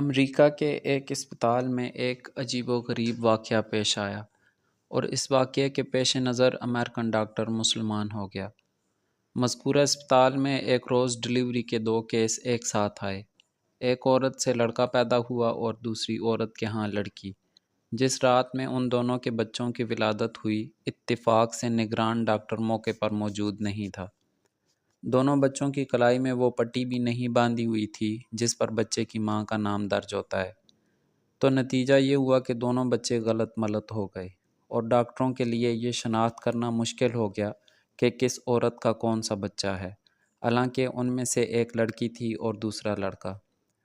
امریکہ کے ایک اسپتال میں ایک عجیب و غریب واقعہ پیش آیا اور اس واقعے کے پیش نظر امریکن ڈاکٹر مسلمان ہو گیا۔ مذکورہ اسپتال میں ایک روز ڈلیوری کے 2 کیس ایک ساتھ آئے۔ ایک عورت سے لڑکا پیدا ہوا اور دوسری عورت کے ہاں لڑکی۔ جس رات میں ان دونوں کے بچوں کی ولادت ہوئی، اتفاق سے نگران ڈاکٹر موقع پر موجود نہیں تھا۔ دونوں بچوں کی کلائی میں وہ پٹی بھی نہیں باندھی ہوئی تھی جس پر بچے کی ماں کا نام درج ہوتا ہے۔ تو نتیجہ یہ ہوا کہ دونوں بچے غلط ملت ہو گئے اور ڈاکٹروں کے لیے یہ شناخت کرنا مشکل ہو گیا کہ کس عورت کا کون سا بچہ ہے، حالانکہ ان میں سے ایک لڑکی تھی اور دوسرا لڑکا۔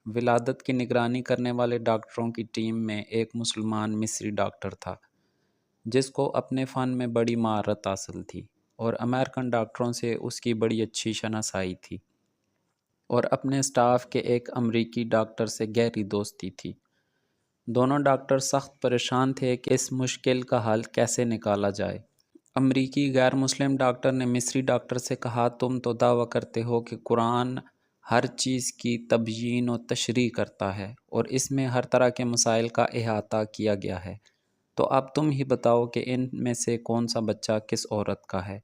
ولادت کی نگرانی کرنے والے ڈاکٹروں کی ٹیم میں ایک مسلمان مصری ڈاکٹر تھا جس کو اپنے فن میں بڑی مہارت حاصل تھی اور امریکن ڈاکٹروں سے اس کی بڑی اچھی شناسائی تھی، اور اپنے اسٹاف کے ایک امریکی ڈاکٹر سے گہری دوستی تھی۔ دونوں ڈاکٹر سخت پریشان تھے کہ اس مشکل کا حل کیسے نکالا جائے۔ امریکی غیر مسلم ڈاکٹر نے مصری ڈاکٹر سے کہا، تم تو دعویٰ کرتے ہو کہ قرآن ہر چیز کی تبیین و تشریح کرتا ہے اور اس میں ہر طرح کے مسائل کا احاطہ کیا گیا ہے، تو اب تم ہی بتاؤ کہ ان میں سے کون سا بچہ کس عورت کا ہے۔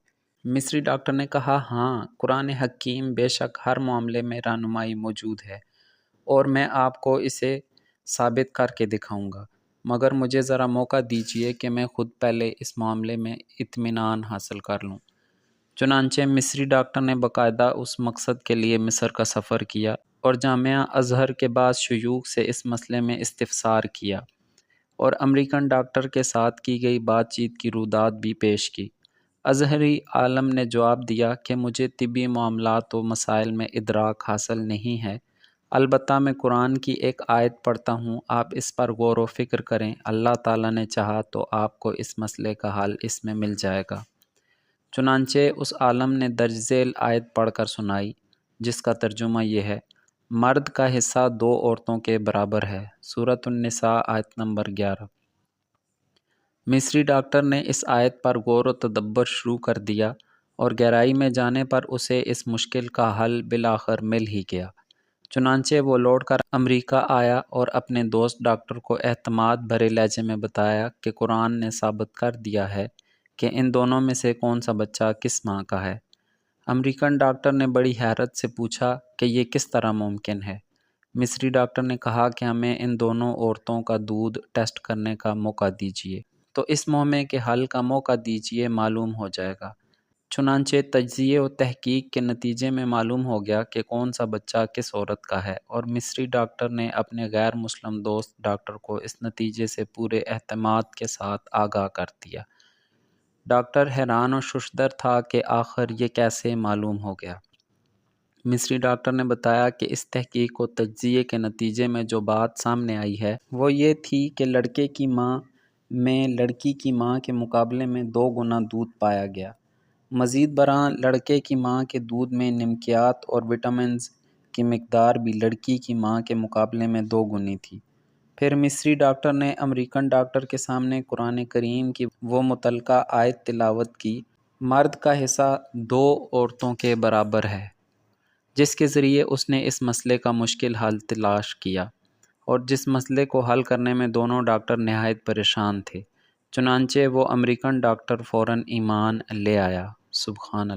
مصری ڈاکٹر نے کہا، ہاں، قرآن حکیم بے شک ہر معاملے میں رہنمائی موجود ہے اور میں آپ کو اسے ثابت کر کے دکھاؤں گا، مگر مجھے ذرا موقع دیجیے کہ میں خود پہلے اس معاملے میں اطمینان حاصل کر لوں۔ چنانچہ مصری ڈاکٹر نے باقاعدہ اس مقصد کے لیے مصر کا سفر کیا اور جامعہ ازہر کے بعض شیوخ سے اس مسئلے میں استفسار کیا اور امریکن ڈاکٹر کے ساتھ کی گئی بات چیت کی رودات بھی پیش کی۔ ازہری عالم نے جواب دیا کہ مجھے طبی معاملات و مسائل میں ادراک حاصل نہیں ہے، البتہ میں قرآن کی ایک آیت پڑھتا ہوں، آپ اس پر غور و فکر کریں، اللہ تعالیٰ نے چاہا تو آپ کو اس مسئلے کا حل اس میں مل جائے گا۔ چنانچہ اس عالم نے درج ذیل آیت پڑھ کر سنائی جس کا ترجمہ یہ ہے، مرد کا حصہ 2 عورتوں کے برابر ہے، سورۃ النساء آیت نمبر 11۔ مصری ڈاکٹر نے اس آیت پر غور و تدبر شروع کر دیا اور گہرائی میں جانے پر اسے اس مشکل کا حل بالآخر مل ہی گیا۔ چنانچہ وہ لوٹ کر امریکہ آیا اور اپنے دوست ڈاکٹر کو اعتماد بھرے لہجے میں بتایا کہ قرآن نے ثابت کر دیا ہے کہ ان دونوں میں سے کون سا بچہ کس ماں کا ہے۔ امریکن ڈاکٹر نے بڑی حیرت سے پوچھا کہ یہ کس طرح ممکن ہے۔ مصری ڈاکٹر نے کہا کہ ہمیں ان دونوں عورتوں کا دودھ ٹیسٹ کرنے کا موقع دیجیے، تو اس معمے کے حل کا موقع دیجیے، معلوم ہو جائے گا۔ چنانچہ تجزیے و تحقیق کے نتیجے میں معلوم ہو گیا کہ کون سا بچہ کس عورت کا ہے، اور مصری ڈاکٹر نے اپنے غیر مسلم دوست ڈاکٹر کو اس نتیجے سے پورے اہتمام کے ساتھ آگاہ کر دیا۔ ڈاکٹر حیران و ششدر تھا کہ آخر یہ کیسے معلوم ہو گیا۔ مصری ڈاکٹر نے بتایا کہ اس تحقیق و تجزیے کے نتیجے میں جو بات سامنے آئی ہے وہ یہ تھی کہ لڑکے کی ماں میں لڑکی کی ماں کے مقابلے میں 2 گنا دودھ پایا گیا۔ مزید برآں لڑکے کی ماں کے دودھ میں نمکیات اور وٹامنز کی مقدار بھی لڑکی کی ماں کے مقابلے میں 2 گنی تھی۔ پھر مصری ڈاکٹر نے امریکن ڈاکٹر کے سامنے قرآن کریم کی وہ متعلقہ آیت تلاوت کی، مرد کا حصہ 2 عورتوں کے برابر ہے، جس کے ذریعے اس نے اس مسئلے کا مشکل حل تلاش کیا، اور جس مسئلے کو حل کرنے میں دونوں ڈاکٹر نہایت پریشان تھے۔ چنانچہ وہ امریکن ڈاکٹر فوراً ایمان لے آیا۔ سبحان اللہ۔